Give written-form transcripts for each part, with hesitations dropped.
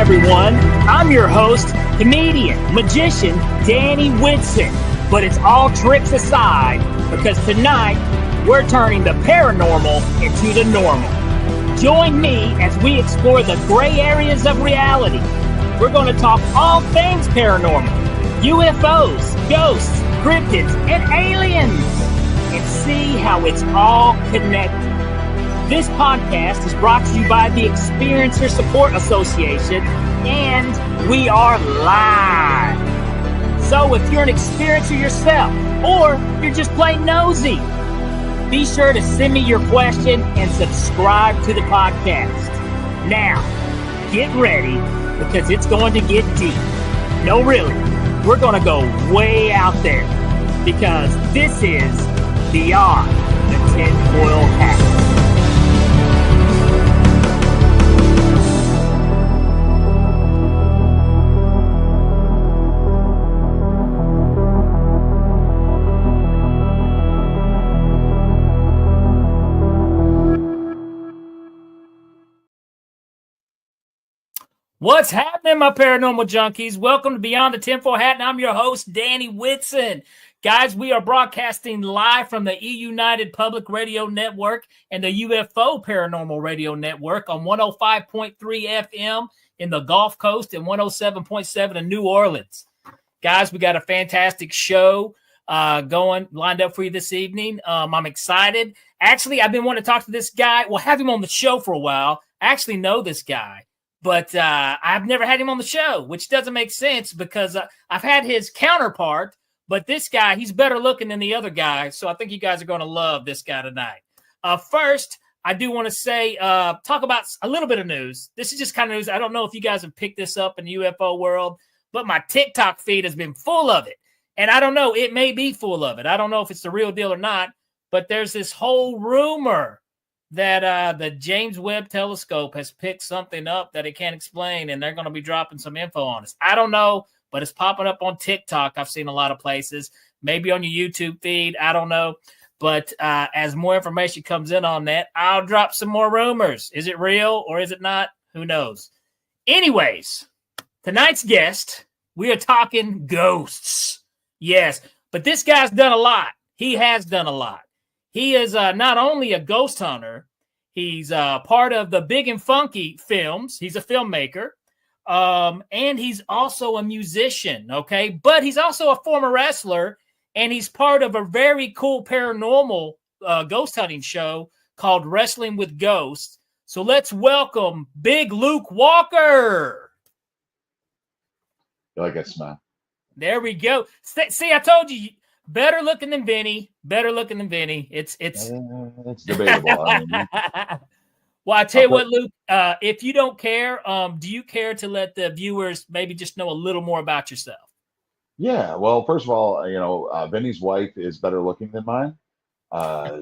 everyone. I'm your host, comedian, magician, Danny Whitson. But it's all tricks aside, because tonight we're turning the paranormal into the normal. Join me as we explore the gray areas of reality. We're going to talk all things paranormal, UFOs, ghosts, cryptids, and aliens, and see how it's all connected. This podcast is brought to you by the Experiencer Support Association, and we are live. So if you're an experiencer yourself, or you're just plain nosy, be sure to send me your question and subscribe to the podcast. Now, get ready, because it's going to get deep. No, really, we're going to go way out there, because this is Beyond the Tinfoil Hat. What's happening, my paranormal junkies? Welcome to Beyond the Tinfoil Hat, and I'm your host, Danny Whitson. Guys, we are broadcasting live from the E-United Public Radio Network and the UFO Paranormal Radio Network on 105.3 FM in the Gulf Coast and 107.7 in New Orleans. Guys, we got a fantastic show lined up for you this evening. I'm excited. Actually, I've been wanting to talk to this guy. We'll have him on the show for a while. I actually know this guy. But I've never had him on the show, which doesn't make sense because I've had his counterpart, but this guy, he's better looking than the other guy. So I think you guys are going to love this guy tonight. First, I do want to say, talk about a little bit of news. This is just kind of news. I don't know if you guys have picked this up in the UFO world, but my TikTok feed has been full of it. And I don't know, it may be full of it. I don't know if it's the real deal or not, but there's this whole rumor that the James Webb Telescope has picked something up that it can't explain, and they're going to be dropping some info on us. I don't know, but it's popping up on TikTok. I've seen a lot of places, maybe on your YouTube feed. I don't know. But as more information comes in on that, I'll drop some more rumors. Is it real or is it not? Who knows? Anyways, tonight's guest, we are talking ghosts. Yes, but this guy's done a lot. He has done a lot. He is not only a ghost hunter, he's part of the Big and Funky films. He's a filmmaker, and he's also a musician, okay? But he's also a former wrestler, and he's part of a very cool paranormal ghost hunting show called Wrestling with Ghosts. So let's welcome Big Luke Walker. I like that smile. There we go. See, I told you. Better looking than Vinny. It's debatable. Well, I tell you what, Luke, if you don't care, do you care to let the viewers maybe just know a little more about yourself? Yeah. Well, first of all, Vinny's wife is better looking than mine.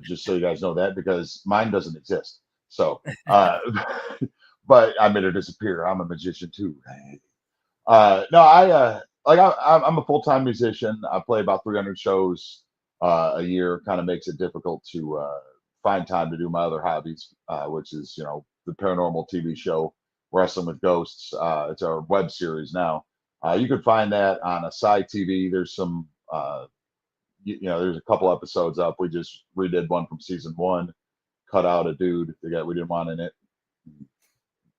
Just so you guys know that, because mine doesn't exist. So, but I made her disappear. I'm a magician too. No, I'm a full-time musician. I play about 300 shows a year. Kind of makes it difficult to find time to do my other hobbies, which is, the paranormal TV show, Wrestling with Ghosts. It's our web series now. You could find that on Asai TV. There's some, there's a couple episodes up. We just redid one from season 1, cut out a dude that we didn't want in it,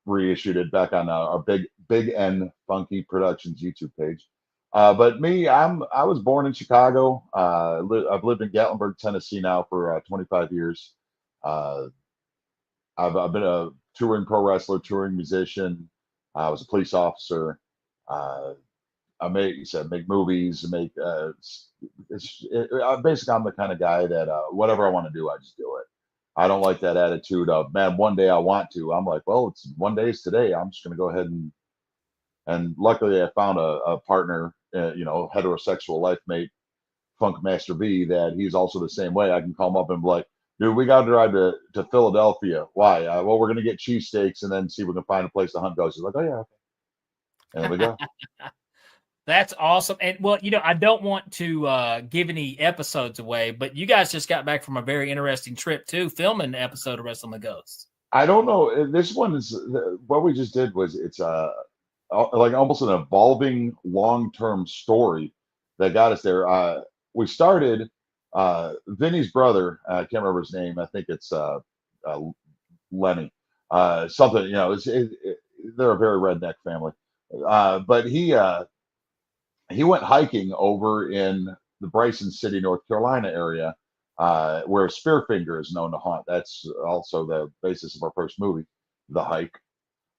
reissued it back on our Big N Funky Productions YouTube page. But me, I was born in Chicago. I've lived in Gatlinburg, Tennessee now for 25 years. I've been a touring pro wrestler, touring musician. I was a police officer. I make movies, basically I'm the kind of guy that whatever I want to do, I just do it. I don't like that attitude of, man, one day I want to. I'm like, well, it's one day is today. I'm just going to go ahead and luckily I found a partner, heterosexual life mate, Funk Master B, that he's also the same way. I can call him up and be like, dude, we got to drive to Philadelphia. Why? Well, we're going to get cheesesteaks and then see if we can find a place to hunt ghosts. He's like, oh, yeah, okay. And there we go. That's awesome. And, well, I don't want to give any episodes away, but you guys just got back from a very interesting trip, too, filming an episode of Wrestling with Ghosts. I don't know. This one is, what we just did was, it's like almost an evolving long-term story that got us there. We started Vinny's brother. I can't remember his name. I think it's uh, Lenny. Something, they're a very redneck family. But he went hiking over in the Bryson City, North Carolina area, where Spearfinger is known to hunt. That's also the basis of our first movie, The Hike.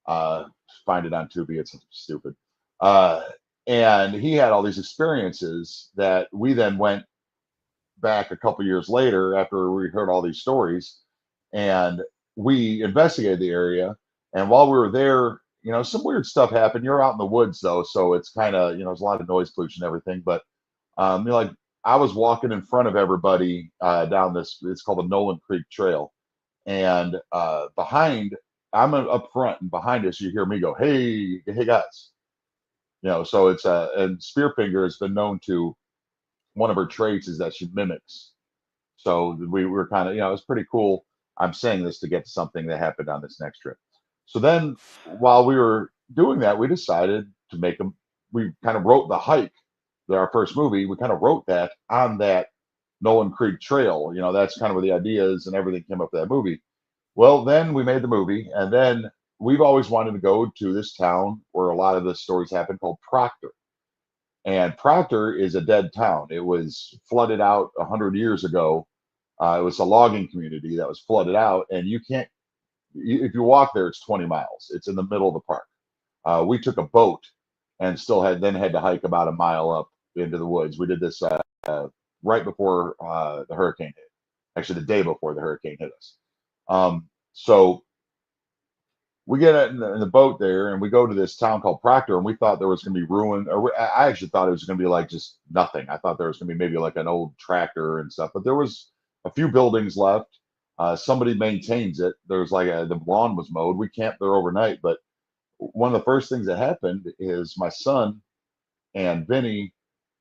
Uh, Find it on Tubi. It's stupid. Uh, and he had all these experiences that we then went back a couple years later after we heard all these stories, and we investigated the area. And while we were there, some weird stuff happened. You're out in the woods though, so it's kind of, there's a lot of noise pollution and everything. But like I was walking in front of everybody down this. It's called the Nolan Creek Trail, and behind, I'm up front, and behind us, you hear me go, "Hey, hey guys!" So it's and Spearfinger has been known to, one of her traits is that she mimics. So we were kind of, it's pretty cool. I'm saying this to get to something that happened on this next trip. So then while we were doing that, we decided to make them, we kind of wrote The Hike, our first movie. We kind of wrote that on that Nolan Creek Trail. That's kind of where the ideas and everything came up for that movie. Well, then we made the movie, and then we've always wanted to go to this town where a lot of the stories happen called Proctor. And Proctor is a dead town. It was flooded out 100 years ago. It was a logging community that was flooded out, and you can't, if you walk there, it's 20 miles. It's in the middle of the park. We took a boat and still had to hike about a mile up into the woods. We did this right before the hurricane hit, actually the day before the hurricane hit us. So we get in the boat there, and we go to this town called Proctor, and we thought there was going to be ruin. Or I actually thought it was going to be like just nothing. I thought there was going to be maybe like an old tractor and stuff, but there was a few buildings left. Somebody maintains it. There's like the lawn was mowed. We camped there overnight, but one of the first things that happened is my son and Vinny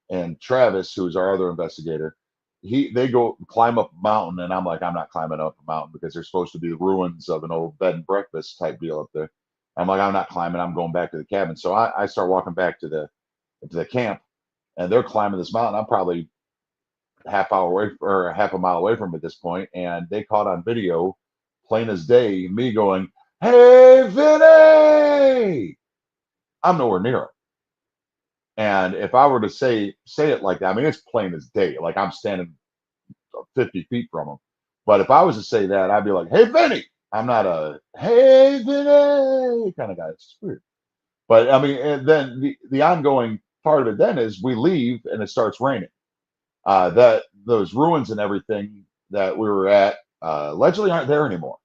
and Travis, who's our other investigator, they go climb up a mountain, and I'm like, I'm not climbing up a mountain because there's supposed to be the ruins of an old bed and breakfast type deal up there. I'm like, I'm not climbing. I'm going back to the cabin. So I start walking back to the camp, and they're climbing this mountain. I'm probably half hour away or half a mile away from them at this point, and they caught on video, plain as day, me going, "Hey, Vinny!" I'm nowhere near it. And if I were to say it like that, I mean, it's plain as day. Like I'm standing 50 feet from them. But if I was to say that, I'd be like, "Hey, Vinny." I'm not a "Hey, Vinny" kind of guy. It's weird. But I mean, and then the ongoing part of it then is we leave and it starts raining. That those ruins and everything that we were at allegedly aren't there anymore.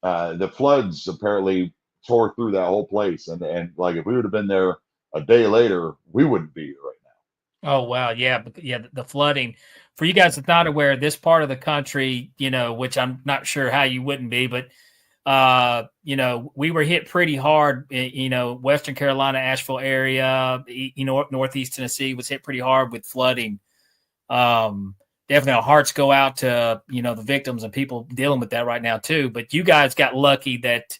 The floods apparently tore through that whole place, and like if we would have been there a day later, we wouldn't be here right now. Oh wow, yeah, yeah. The flooding. For you guys that's not aware, this part of the country, which I'm not sure how you wouldn't be, but we were hit pretty hard. Western Carolina, Asheville area, Northeast Tennessee was hit pretty hard with flooding. Definitely our hearts go out to, the victims and people dealing with that right now too. But you guys got lucky that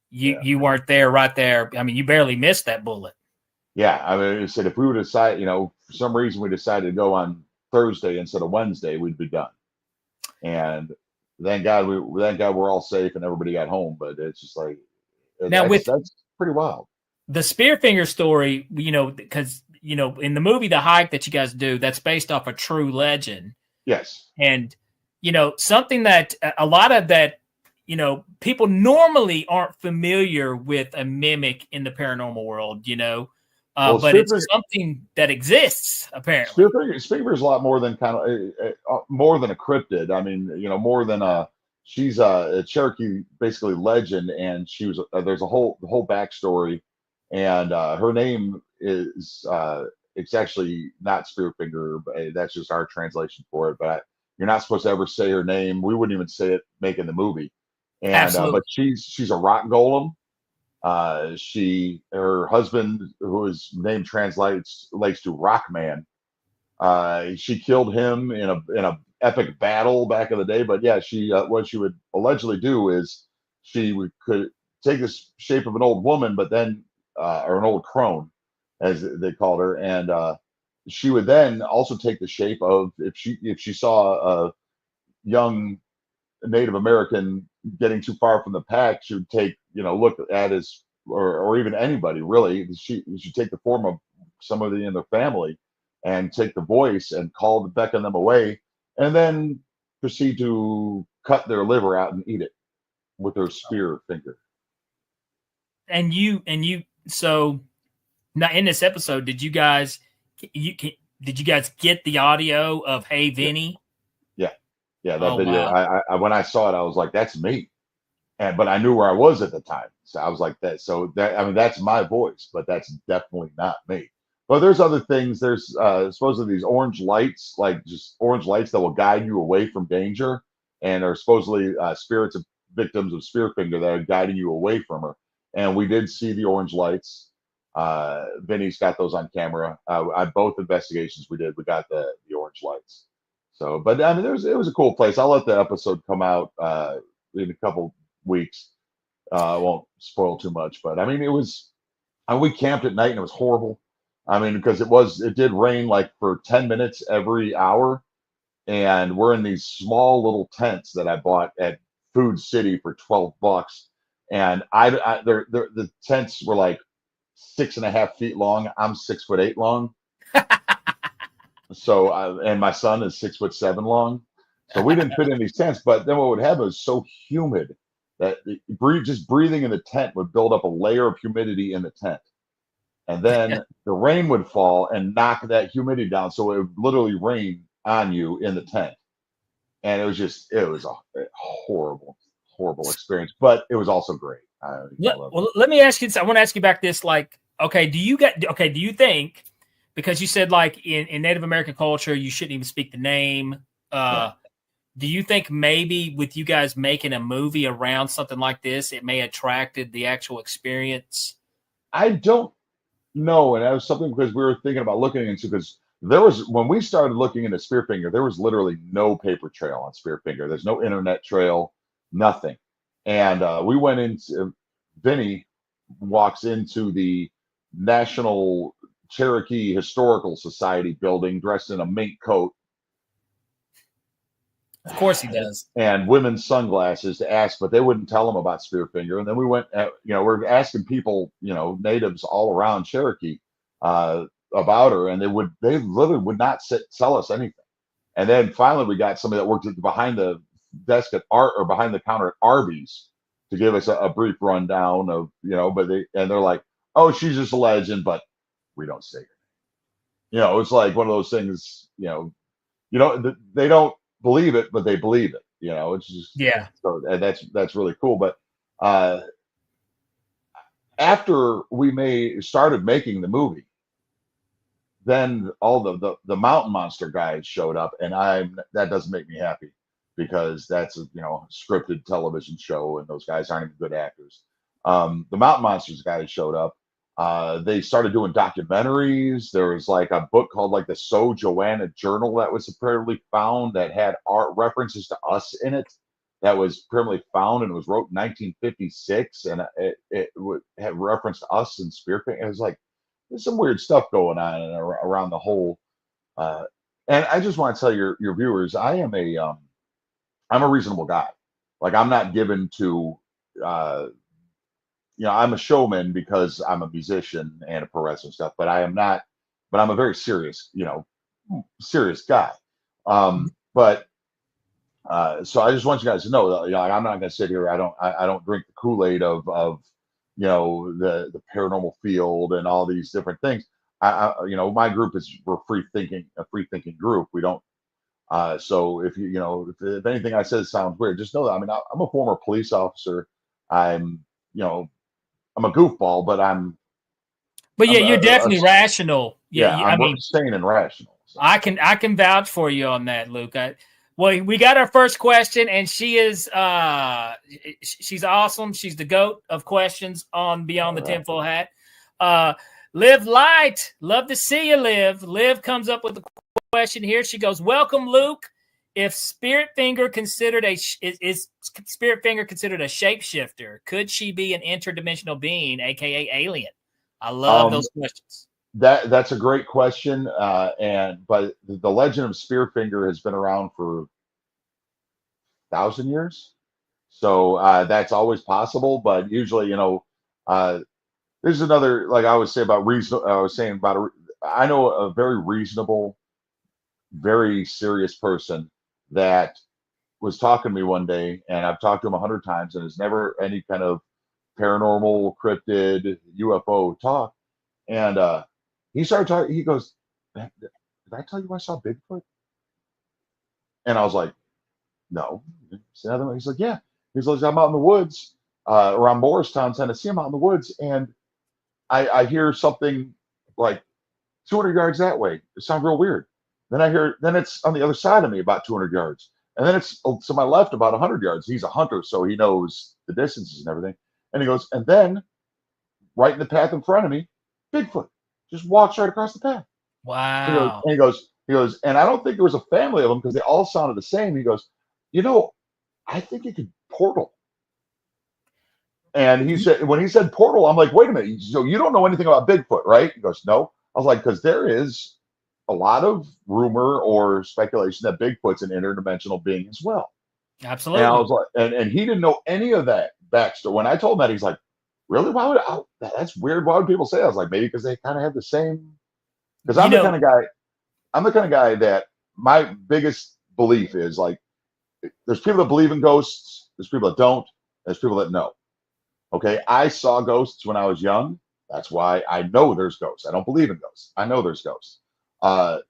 you weren't there right there. I mean, you barely missed that bullet. Yeah. I mean, I said, if we would decide, for some reason we decided to go on Thursday instead of Wednesday, we'd be done. And thank God we're all safe and everybody got home. But it's just like, that's pretty wild. The Spearfinger story, because in the movie The Hike that you guys do, that's based off a true legend. Yes. And something that a lot of that, people normally aren't familiar with a mimic in the paranormal world, but it's something that exists apparently. Spearfinger is a lot more than more than a cryptid. I mean, more than she's a Cherokee basically legend, and she was there's the whole backstory, and her name is it's actually not Spearfinger, but that's just our translation for it. But you're not supposed to ever say her name. We wouldn't even say it making the movie. And but she's a rock golem. Her husband, whose name translates to Rock Man, she killed him in a epic battle back in the day. But yeah, what she would allegedly do is she could take this shape of an old woman, but then or an old crone, as they called her, and she would then also take the shape of if she saw a young Native American getting too far from the pack, she would take, look at his, or even anybody really. She should take the form of somebody in the family and take the voice and beckon them away, and then proceed to cut their liver out and eat it with her spear finger. And you, so now in this episode, did you guys get the audio of "Hey Vinny"? Yeah, that video. Wow. I when I saw it, I was like, "That's me," but I knew where I was at the time, so I was like, "That." So that's my voice, but that's definitely not me. But there's other things. There's supposedly these orange lights, like just orange lights that will guide you away from danger, and are supposedly spirits of victims of Spearfinger that are guiding you away from her. And we did see the orange lights. Vinny's got those on camera. Both investigations we did, we got the orange lights. So, but I mean, it was a cool place. I'll let the episode come out in a couple weeks. I won't spoil too much, but I mean, we camped at night and it was horrible. I mean, because it did rain like for 10 minutes every hour, and we're in these small little tents that I bought at Food City for $12, and the tents were like 6.5 feet long. I'm 6'8" long. So, and my son is 6'7" long. So we didn't fit in these tents. But then what would happen is so humid that just breathing in the tent would build up a layer of humidity in the tent. And then the rain would fall and knock that humidity down. So it would literally rain on you in the tent. And it was a horrible, horrible experience. But it was also great. Let me ask you this. I want to ask you about this. Like, do you think, because you said like in Native American culture, you shouldn't even speak the name. Do you think maybe with you guys making a movie around something like this, it may have attracted the actual experience? I don't know. And that was something because we were thinking about looking into, because when we started looking into Spearfinger, there was literally no paper trail on Spearfinger. There's no internet trail, nothing. And we went into, Vinny walks into the National Cherokee Historical Society building dressed in a mink coat. Of course he does. And women's sunglasses to ask, but they wouldn't tell him about Spearfinger. And then we went, we're asking people, natives all around Cherokee about her, and they literally would not sell us anything. And then finally we got somebody that worked behind the desk or behind the counter at Arby's to give us a brief rundown of, but they're like, "Oh, she's just a legend, but we don't say her." It's like one of those things, they don't believe it, but they believe it. It's just, yeah. So, and that's really cool. But after we started making the movie, then all the Mountain Monster guys showed up, and that doesn't make me happy, because that's a scripted television show, and those guys aren't even good actors. The Mountain Monsters guys showed up. They started doing documentaries. There was like a book called like the So Joanna Journal that was apparently found that had art references to us in it. That was apparently found, and it was wrote in 1956, and it had reference to us and Spearfinger. It was like, there's some weird stuff going on around the whole. And I just want to tell your viewers, I'm a reasonable guy. Like, I'm not given to. I'm a showman because I'm a musician and a pro wrestler and stuff, but I am not, but I'm a very serious, serious guy. But so I just want you guys to know that, I'm not going to sit here. I don't drink the Kool-Aid of the paranormal field and all these different things. My group we're a free thinking group. We don't. So if if anything I said sounds weird, just know that. I mean, I'm a former police officer. I'm a goofball, but you're definitely rational. Yeah, I'm sane and rational. So. I can vouch for you on that, Luke. We got our first question, and she is she's awesome. She's the GOAT of questions on Beyond the Tinfoil Hat. Liv Light, love to see you, Liv. Liv comes up with a question here. She goes, "Welcome, Luke. if Spirit Finger considered is Spirit Finger considered a shapeshifter? Could she be an interdimensional being, aka alien? I love those questions. That's a great question. But the legend of Spearfinger has been around for 1,000 years. So that's always possible. But usually, there's another, like I was saying about I know a very reasonable, very serious person that was talking to me one day, and I've talked to him 100 times, and there's never any kind of paranormal, cryptid, UFO talk. And he started talking. He goes, "Did I tell you I saw Bigfoot?" And I was like, "No." He's like, "Yeah." He's like, "I'm out in the woods around Morristown, Tennessee. I'm out in the woods, and I hear something like 200 yards that way. It sounds real weird. Then it's on the other side of me about 200 yards. And then it's to my left about 100 yards. He's a hunter, so he knows the distances and everything. And he goes, and then right in the path in front of me, Bigfoot just walks right across the path. Wow. He goes, and I don't think there was a family of them because they all sounded the same. He goes, I think it could portal. And he said, when he said portal, I'm like, wait a minute. So you don't know anything about Bigfoot, right? He goes, no. I was like, because there is a lot of rumor or speculation that Bigfoot's an interdimensional being as well. Absolutely. And I was like, and he didn't know any of that backstory. When I told him that, he's like, really? That's weird. Why would people say that? I was like, maybe because they kind of have the same. Because I'm the kind of guy that my biggest belief is like, there's people that believe in ghosts, there's people that don't, there's people that know. Okay, I saw ghosts when I was young. That's why I know there's ghosts. I don't believe in ghosts. I know there's ghosts.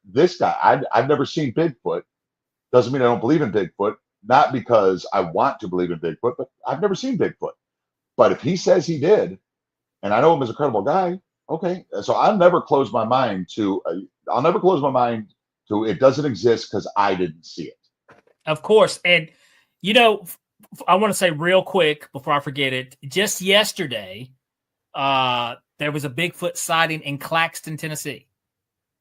This guy, I've never seen Bigfoot. Doesn't mean I don't believe in Bigfoot. Not because I want to believe in Bigfoot, but I've never seen Bigfoot. But if he says he did, and I know him as a credible guy, okay. So I'll never close my mind to it doesn't exist because I didn't see it. Of course. And, I want to say real quick before I forget it, just yesterday, there was a Bigfoot sighting in Claxton, Tennessee.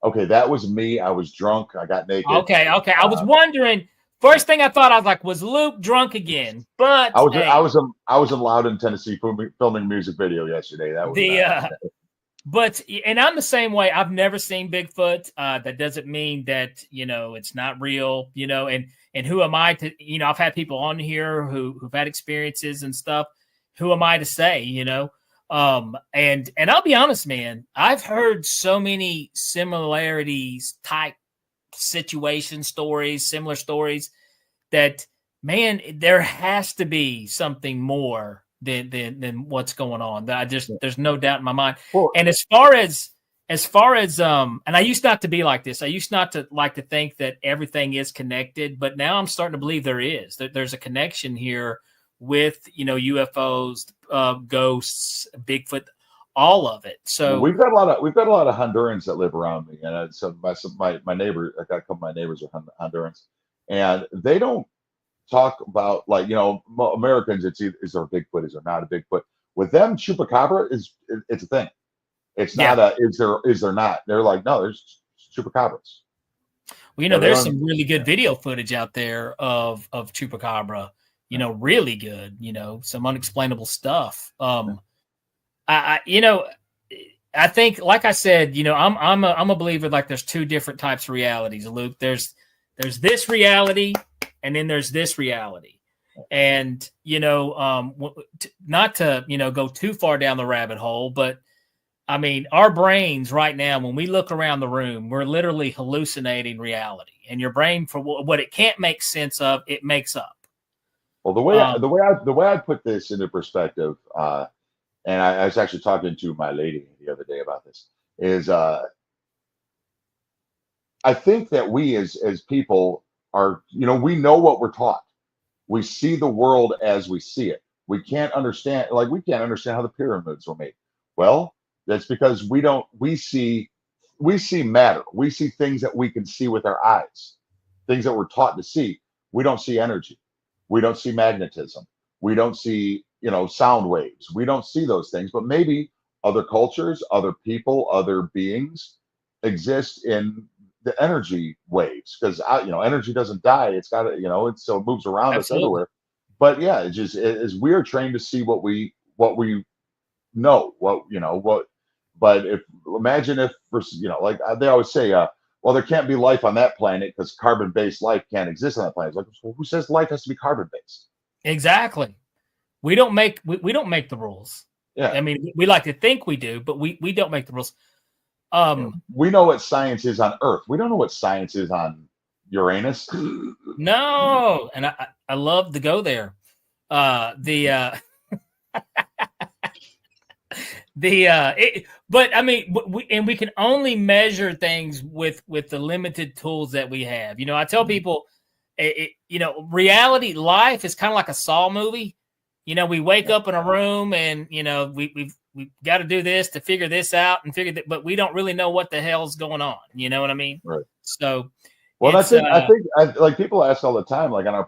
Okay, that was me. I was drunk. I got naked. Okay. I was wondering. First thing I thought, I was like, was Luke drunk again? But I was in Loudon, Tennessee, filming a music video yesterday. That was But and I'm the same way. I've never seen Bigfoot. That doesn't mean that it's not real. And who am I to? I've had people on here who've had experiences and stuff. Who am I to say? And I'll be honest, man. I've heard so many similarities type similar stories that, man, there has to be something more than what's going on. There's no doubt in my mind. Well, and as far as and I used not to be like this. I used not to like to think that everything is connected, but now I'm starting to believe there is. There's a connection here with all of it. So we've got a lot of Hondurans that live around me, and my neighbor, I got a couple of my neighbors are Hondurans, and they don't talk about Americans. Is there a Bigfoot? Is there not a Bigfoot? With them, chupacabra it's a thing. It's not is there not? They're like, no, there's chupacabras. Well, there's some really good video footage out there of chupacabra. Really good. Some unexplainable stuff. I think, like I said, I'm a believer. Like, there's two different types of realities, Luke. There's this reality, and then there's this reality. And not to go too far down the rabbit hole, but I mean, our brains right now, when we look around the room, we're literally hallucinating reality. And your brain, for what it can't make sense of, it makes up. Well, the way I put this into perspective, and I was actually talking to my lady the other day about this, is I think that we as people are, we know what we're taught. We see the world as we see it. We can't understand how the pyramids were made. Well, that's because we see matter. We see things that we can see with our eyes, things that we're taught to see. We don't see energy. We don't see magnetism. We don't see, sound waves. We don't see those things, but maybe other cultures, other people, other beings exist in the energy waves, because energy doesn't die. It's got to, so it moves around us Absolutely. everywhere. But yeah, we are trained to see what we know, but imagine if, like they always say, well, there can't be life on that planet because carbon-based life can't exist on that planet. It's like, well, who says life has to be carbon-based? Exactly. We don't make the rules. Yeah. I mean, we like to think we do, but we don't make the rules. We know what science is on Earth. We don't know what science is on Uranus. No, and I love to go there. But I mean, we can only measure things with the limited tools that we have. I tell people, reality life is kind of like a Saw movie. We wake up in a room and we've got to do this to figure this out and but we don't really know what the hell's going on. You know what I mean? Right. So, well, that's it. I think like people ask all the time, like on our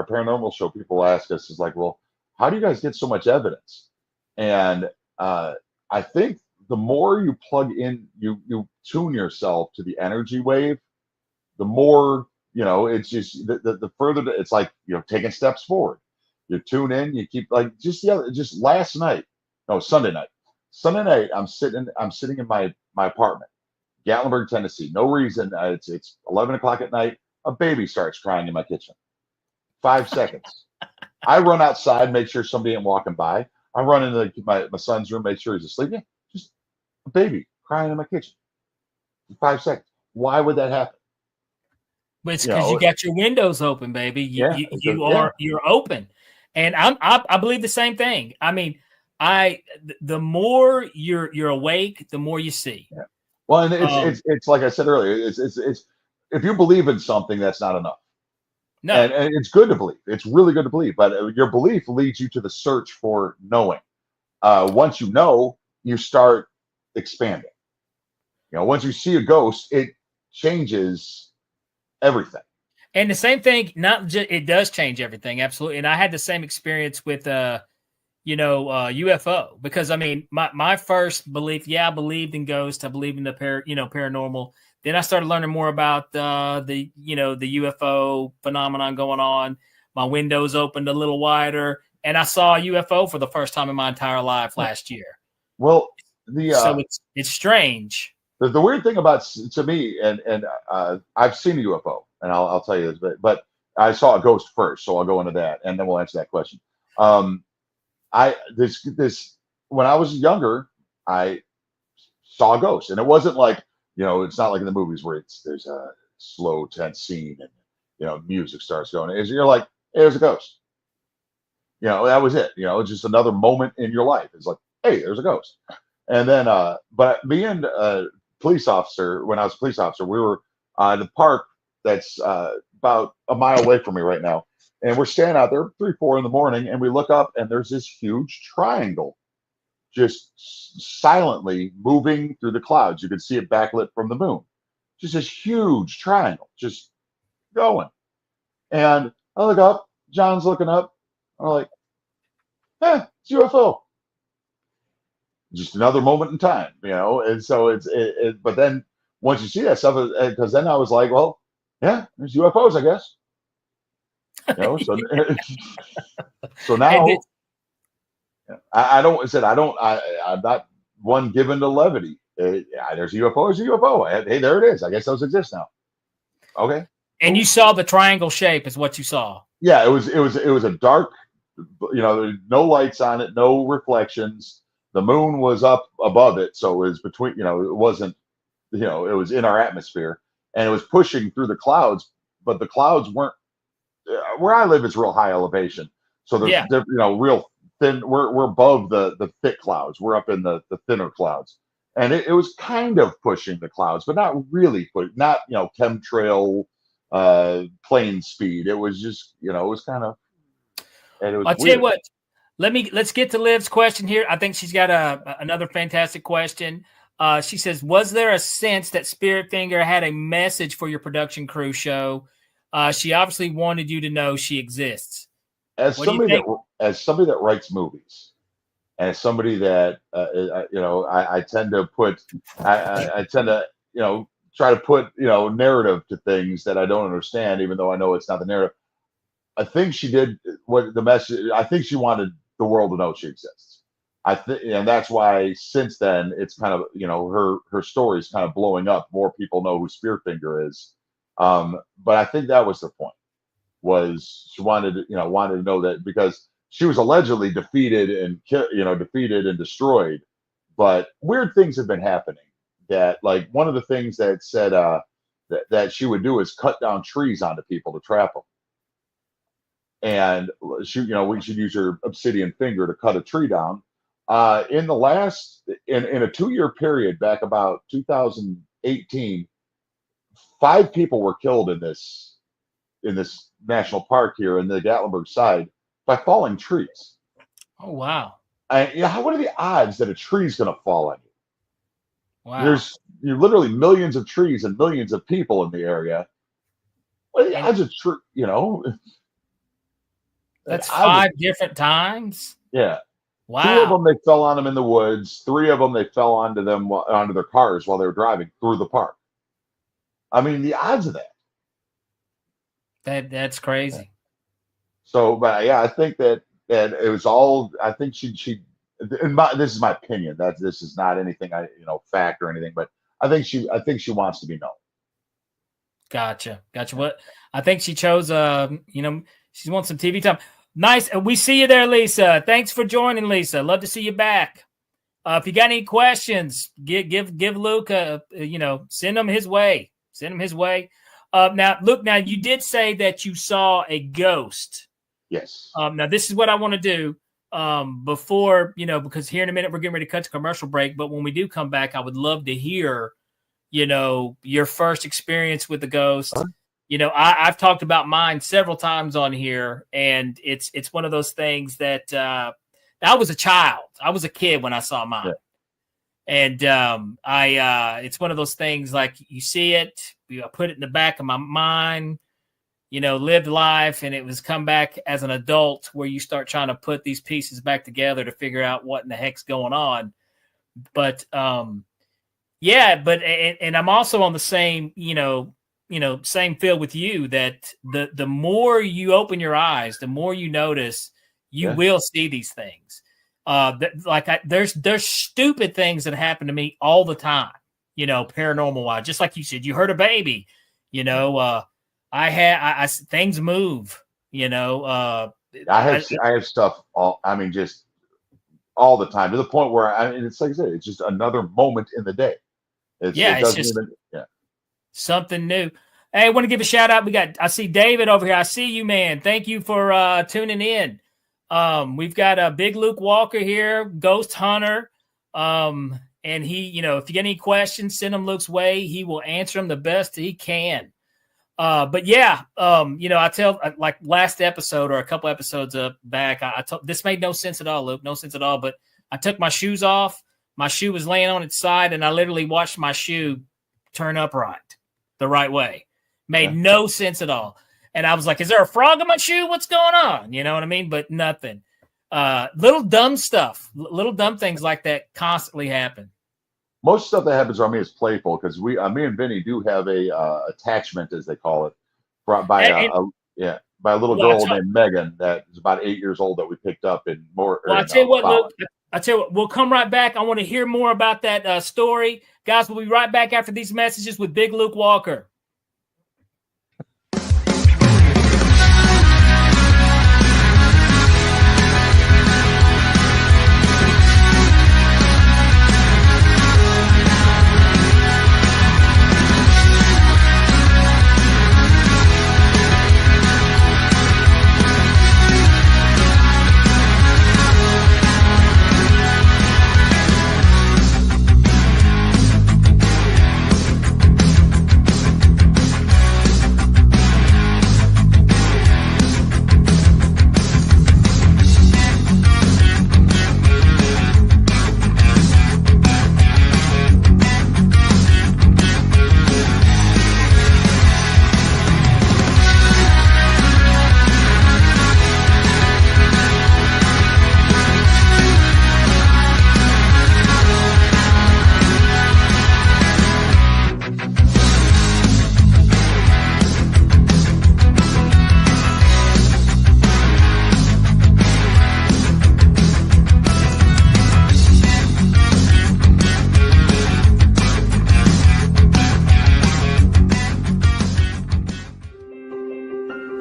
paranormal show, people ask us, is like, well, how do you guys get so much evidence? And I think the more you plug in, you tune yourself to the energy wave, the more, it's just the further it's like, taking steps forward. You tune in, you keep like just last night, no, Sunday night, I'm sitting in my apartment, Gatlinburg, Tennessee. No reason. It's 11 o'clock at night. A baby starts crying in my kitchen. 5 seconds. I run outside, make sure somebody ain't walking by. I run into my son's room, make sure he's asleep. Yeah, just a baby crying in my kitchen. 5 seconds. Why would that happen? But it's because you got your windows open, baby. You're open, and I believe the same thing. I mean, the more you're awake, the more you see. Yeah. Well, and it's like I said earlier. It's if you believe in something, that's not enough. No, and it's good to believe. It's really good to believe, but your belief leads you to the search for knowing. Once you know, you start expanding. Once you see a ghost, it changes everything. And the same thing, it does change everything, absolutely. And I had the same experience with UFO, because I mean, my first belief, I believed in ghosts, I believed in the paranormal. Then I started learning more about the UFO phenomenon going on. My windows opened a little wider, and I saw a UFO for the first time in my entire life last year. Well, so it's strange. The weird thing about, to me, and I've seen a UFO, and I'll tell you this, but I saw a ghost first, so I'll go into that, and then we'll answer that question. When I was younger, I saw a ghost, and it wasn't like, it's not like in the movies where there's a slow, tense scene and music starts going. You're like, hey, there's a ghost. That was it. It's just another moment in your life. It's like, hey, there's a ghost. And then, but being a police officer, when I was a police officer, we were in the park that's about a mile away from me right now. And we're standing out there 3, 4 in the morning, and we look up, and there's this huge triangle just silently moving through the clouds. You could see it backlit from the moon. Just this huge triangle, just going. And I look up, John's looking up. I'm like, it's UFO. Just another moment in time, and so but then once you see that stuff, because then I was like, well, yeah, there's UFOs, I guess. So now I'm not one given to levity. There's a UFO, there's a UFO. Hey, there it is. I guess those exist now. Okay. And you saw the triangle shape is what you saw. Yeah, it was a dark, no lights on it, no reflections. The moon was up above it, so it was between, it wasn't, it was in our atmosphere, and it was pushing through the clouds, but the clouds weren't, where I live is real high elevation. So there's, real thin, we're above the thick clouds. We're up in the thinner clouds. And it was kind of pushing the clouds, but not really not, chemtrail, plane speed. It was just, it was kind of, and it was I'll tell you what, let's get to Liv's question here. I think she's got another fantastic question. She says, was there a sense that Spiritfinger had a message for your production crew show? She obviously wanted you to know she exists. As somebody that writes movies, and as somebody that I tend to put, I tend to try to put, narrative to things that I don't understand, even though I know it's not the narrative. I think she did what the message. I think she wanted the world to know she exists. And that's why since then it's kind of, her story is kind of blowing up. More people know who Spearfinger is. But I think that was the point. Was she wanted to know that, because she was allegedly defeated and destroyed, but weird things have been happening. That, like, one of the things that said that she would do is cut down trees onto people to trap them, and we should use her obsidian finger to cut a tree down. In a 2-year period back about 2018, 5 people were killed in this national park here in the Gatlinburg side by falling trees. Oh, wow. What are the odds that a tree is going to fall on you? Wow. There's literally millions of trees and millions of people in the area. What are the odds of tree? That's 5 different times. Yeah. Wow. 2 of them, they fell on them in the woods. 3 of them, they fell onto their cars while they were driving through the park. I mean, the odds of that. That's crazy. So, but yeah, I think that it was all. I think she. This is my opinion. This is not anything fact or anything, but I think she wants to be known. Gotcha. What I think she chose. She wants some TV time. Nice. We see you there, Lisa. Thanks for joining, Lisa. Love to see you back. If you got any questions, give Luke send them his way. Now, Luke, you did say that you saw a ghost. Yes. Now, this is what I want to do before, because here in a minute we're getting ready to cut to commercial break. But when we do come back, I would love to hear, your first experience with the ghost. I've talked about mine several times on here, and it's one of those things that I was a child. I was a kid when I saw mine. Yeah. And it's one of those things, like, you see it, I put it in the back of my mind, lived life, and it was come back as an adult where you start trying to put these pieces back together to figure out what in the heck's going on. But and I'm also on the same, same field with you, that the more you open your eyes, the more you notice, you will see these things. There's stupid things that happen to me all the time, paranormal wise. Just like you said, you heard a baby, things move, I have stuff just all the time, to the point where it's like I said, it's just another moment in the day. It's just something new. Hey, I want to give a shout out. I see David over here. I see you, man. Thank you for tuning in. We've got a Big Luke Walker here, Ghost Hunter. And he, if you get any questions, send them Luke's way. He will answer them the best he can. I tell, like last episode or a couple episodes back, I told, this made no sense at all, Luke, no sense at all. But I took my shoes off. My shoe was laying on its side, and I literally watched my shoe turn upright the right way. Made no sense at all. And I was like, is there a frog in my shoe? What's going on? You know what I mean? But nothing. Little dumb stuff, little dumb things like that constantly happen. Most stuff that happens around me is playful, because me and Vinny do have a attachment, as they call it, brought by by a little girl named Megan that is about 8 years old, that we picked up in more. Well, I tell you what, Luke, we'll come right back. I want to hear more about that story. Guys, we'll be right back after these messages with Big Luke Walker.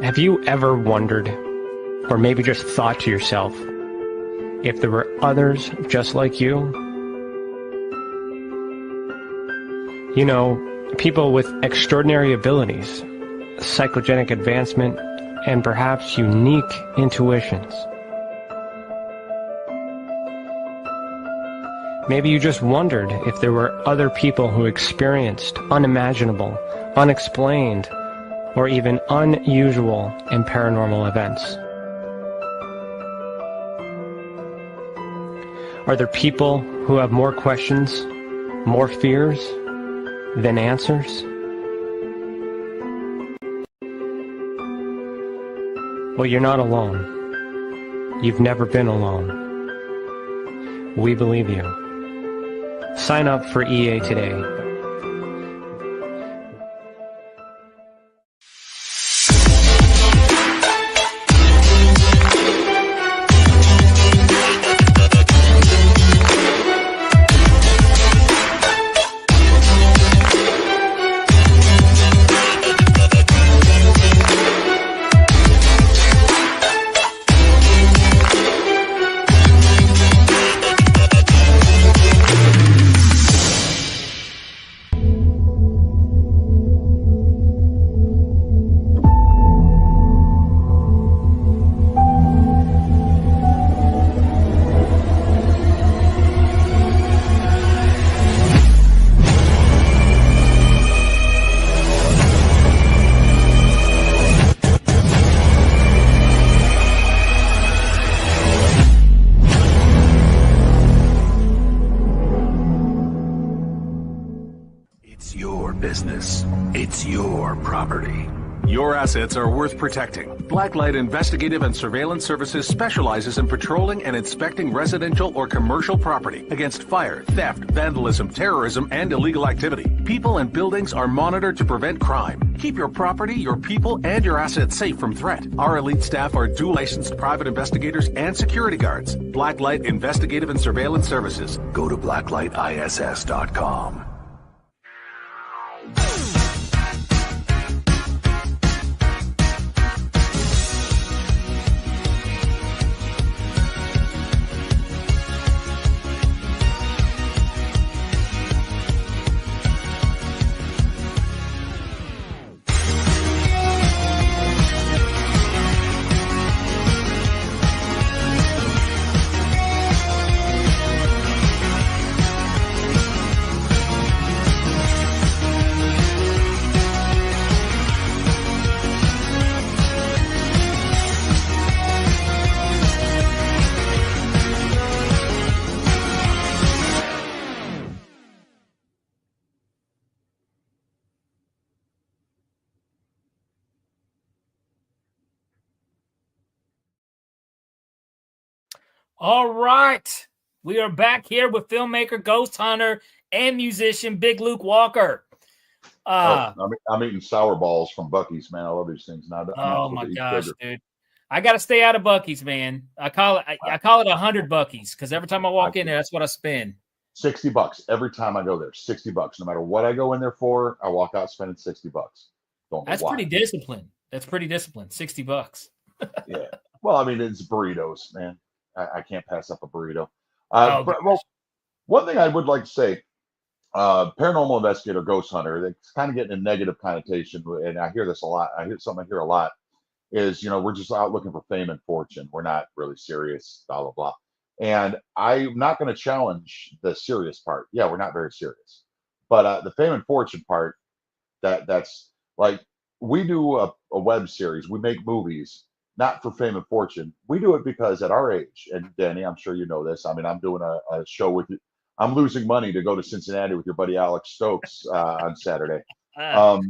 Have you ever wondered, or maybe just thought to yourself, if there were others just like you? You know, people with extraordinary abilities, psychogenic advancement, and perhaps unique intuitions. Maybe you just wondered if there were other people who experienced unimaginable, unexplained, or even unusual and paranormal events. Are there people who have more questions, more fears than answers? Well, you're not alone. You've never been alone. We believe you. Sign up for EA today. Business. It's your property. Your assets are worth protecting. Blacklight Investigative and Surveillance Services specializes in patrolling and inspecting residential or commercial property against fire, theft, vandalism, terrorism, and illegal activity. People and buildings are monitored to prevent crime. Keep your property, your people, and your assets safe from threat. Our elite staff are dual licensed private investigators and security guards. Blacklight Investigative and Surveillance Services. Go to blacklightiss.com. All right. We are back here with filmmaker, ghost hunter, and musician Big Luke Walker. I'm eating sour balls from Buc-ee's, man. I love these things now. Oh my gosh, dude! I got to stay out of Buc-ee's, man. I call it 100 Buc-ee's because every time I walk in there, that's what I spend. $60 every time I go there. $60. No matter what I go in there for, I walk out spending $60. That's pretty disciplined. That's pretty disciplined. $60. Yeah. Well, I mean, it's burritos, man. I can't pass up a burrito. Well, one thing I would like to say, paranormal investigator, ghost hunter, it's kind of getting a negative connotation, and I hear this a lot. I hear a lot is, we're just out looking for fame and fortune. We're not really serious, blah, blah, blah. And I'm not going to challenge the serious part. Yeah, we're not very serious. But the fame and fortune part, that's like, we do a web series. We make movies. Not for fame and fortune. We do it because at our age, and Danny, I'm sure you know this. I mean, I'm doing a show with you. I'm losing money to go to Cincinnati with your buddy Alex Stokes on Saturday. But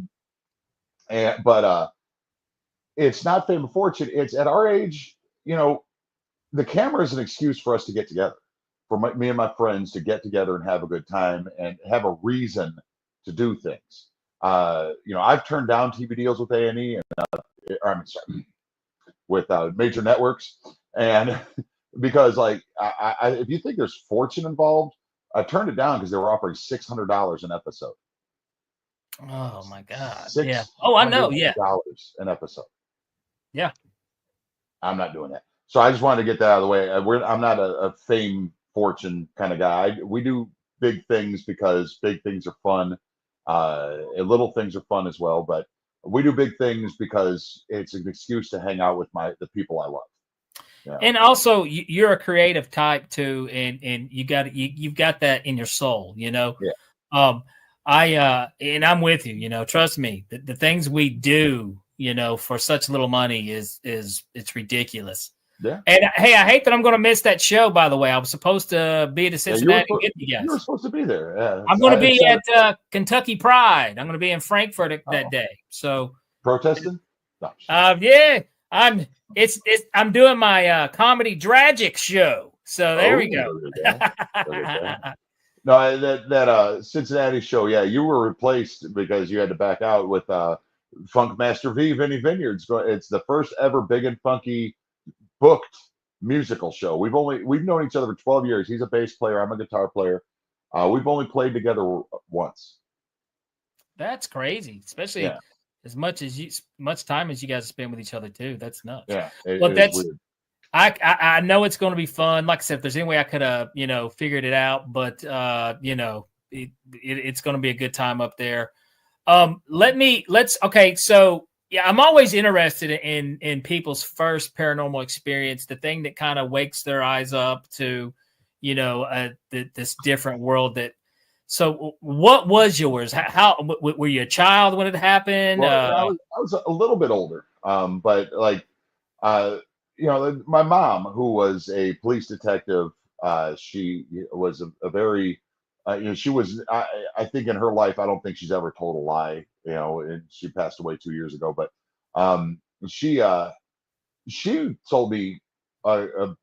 it's not fame and fortune. It's at our age, the camera is an excuse for us to get together, for me and my friends to get together and have a good time and have a reason to do things. I've turned down TV deals with A&E with major networks, and because if you think there's fortune involved, I turned it down because they were offering $600 an episode. Oh my God! Yeah. Oh, I know. Yeah. $600 an episode. Yeah. I'm not doing that. So I just wanted to get that out of the way. I'm not a fame fortune kind of guy. We do big things because big things are fun. And little things are fun as well, but we do big things because it's an excuse to hang out with the people I love. Yeah. And also, you're a creative type too, and you've got that in your soul, you know. Yeah. And I'm with you, you know. Trust me, the things we do, you know, for such little money is it's ridiculous. Yeah. And hey, I hate that I'm going to miss that show. By the way, I was supposed to be to Cincinnati and get you guys. You were supposed to be there. Yeah. I'm going to be at Kentucky Pride. I'm going to be in Frankfurt that day. So protesting? No. Yeah. I'm doing my comedy tragic show. So there we go. No, that Cincinnati show, yeah, you were replaced because you had to back out with Funkmaster V, Vinny Vineyards. It's the first ever Big and Funky booked musical show. We've known each other for 12 years. He's a bass player. I'm a guitar player. We've only played together once. That's crazy, especially as much time as you guys spend with each other too. That's nuts. Yeah, but that's weird. I know it's going to be fun. Like I said, if there's any way I could have figured it out, but it's going to be a good time up there. Okay. So yeah, I'm always interested in people's first paranormal experience, the thing that kind of wakes their eyes up to, this different world. So what was yours? How were you a child when it happened? Well, I was a little bit older, but like, my mom, who was a police detective, she was a very, she was, I think in her life, I don't think she's ever told a lie, and she passed away 2 years ago, but she told me a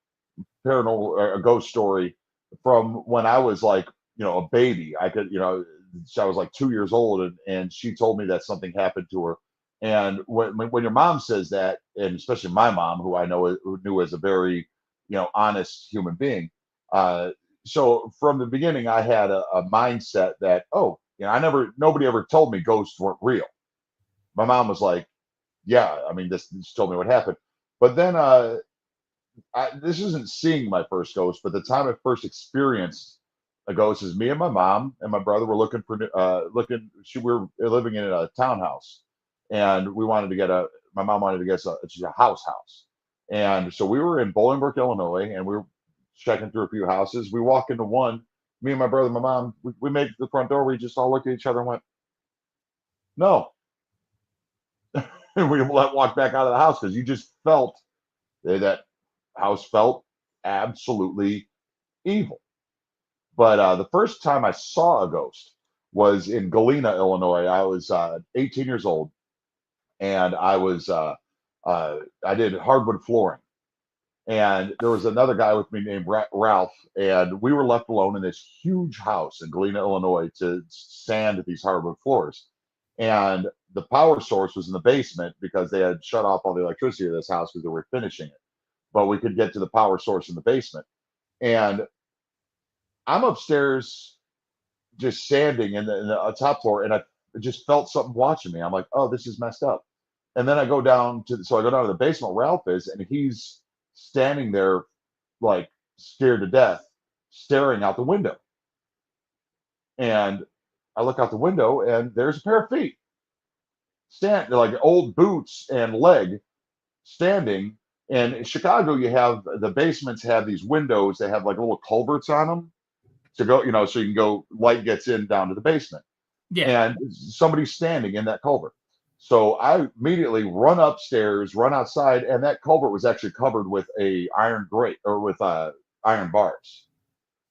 paranormal, a ghost story from when I was like, a baby. I was like 2 years old, and she told me that something happened to her. And when your mom says that, and especially my mom, who I knew as a very, honest human being. So from the beginning, I had a mindset that, nobody ever told me ghosts weren't real. My mom was like, yeah, I mean, this told me what happened. But then this isn't seeing my first ghost, but the time I first experienced a ghost is me and my mom and my brother were we were living in a townhouse, and my mom wanted to get a house. And so we were in Bolingbrook, Illinois, and we were checking through a few houses. We walk into one, me and my brother and my mom, we made the front door. We just all looked at each other and went, no. And we walked back out of the house because you just felt that house felt absolutely evil. But the first time I saw a ghost was in Galena, Illinois. I was 18 years old, and I did hardwood flooring. And there was another guy with me named Ralph, and we were left alone in this huge house in Galena, Illinois, to sand these hardwood floors. And the power source was in the basement because they had shut off all the electricity of this house because they were finishing it. But we could get to the power source in the basement. And I'm upstairs just sanding in the top floor, and I just felt something watching me. I'm like, oh, this is messed up. And then I go down to the basement where Ralph is, and he's standing there like scared to death, staring out the window. And I look out the window, and there's a pair of feet, like old boots and leg, standing. And in Chicago, you have the basements have these windows. They have like little culverts on them to go, so you can go. Light gets in down to the basement. Yeah. And somebody's standing in that culvert. So I immediately run upstairs, run outside, and that culvert was actually covered with a iron grate or with iron bars.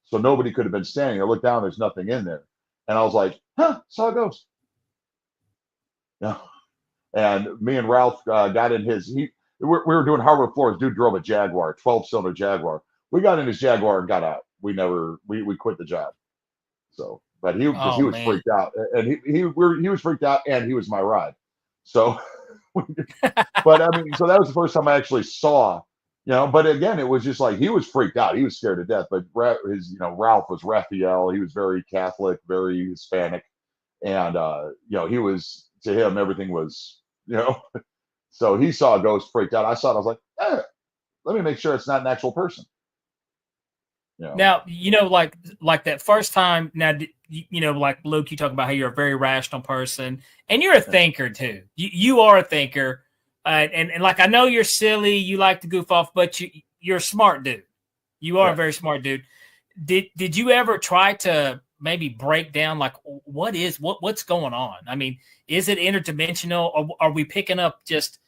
So nobody could have been standing. I looked down, there's nothing in there. And I was like, saw a ghost. Yeah. And me and Ralph got in we were doing hardwood floors. Dude drove a Jaguar, 12-cylinder Jaguar. We got in his Jaguar and got out. We quit the job. So, but he was freaked out, and he was freaked out, and he was my ride. So, but I mean, so that was the first time I actually saw, but again, it was just like, he was freaked out. He was scared to death, but Ralph was Raphael. He was very Catholic, very Hispanic. And, he was, to him, everything was, So he saw a ghost, freaked out. I saw it. I was like, let me make sure it's not an actual person. You know? Now, like that first time. Now, like Luke, you talk about how you're a very rational person, and you're a thinker too. You are a thinker, and like I know you're silly. You like to goof off, but you're a smart dude. You are a very smart dude. Did you ever try to maybe break down like what's going on? I mean, is it interdimensional, or are we picking up just?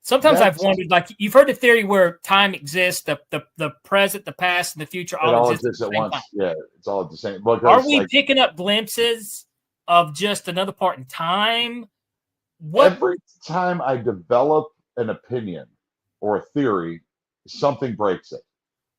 Sometimes I've wondered, like you've heard the theory where time exists, the present, the past, and the future all exist at once. Time. Yeah, it's all at the same. Because, are we picking up glimpses of just another part in time? Every time I develop an opinion or a theory, something breaks it.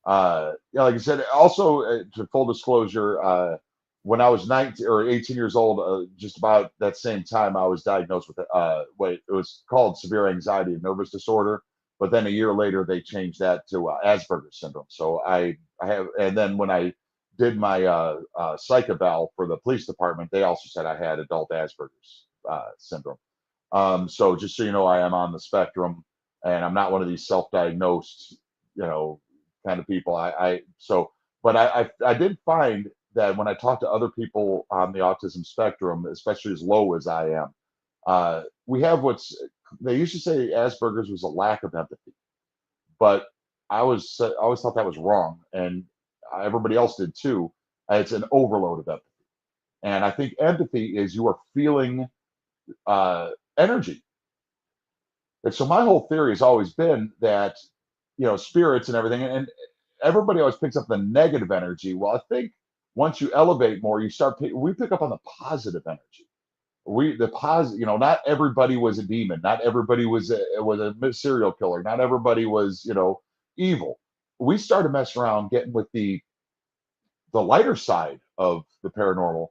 Like I said, also to full disclosure, when I was 19 or 18 years old, just about that same time, I was diagnosed with it was called severe anxiety and nervous disorder. But then a year later, they changed that to Asperger's syndrome. So I have, and then when I did my psych eval for the police department, they also said I had adult Asperger's syndrome. So just so you know, I am on the spectrum, and I'm not one of these self-diagnosed, kind of people. But I did find that when I talk to other people on the autism spectrum, especially as low as I am, we have they used to say Asperger's was a lack of empathy, but I always thought that was wrong, and everybody else did too. It's an overload of empathy, and I think empathy is you are feeling energy. And so my whole theory has always been that spirits and everything, and everybody always picks up the negative energy. Well, I think once you elevate more, we pick up on the positive energy. Not everybody was a demon. Not everybody was a serial killer. Not everybody was, evil. We started messing around, getting with the lighter side of the paranormal.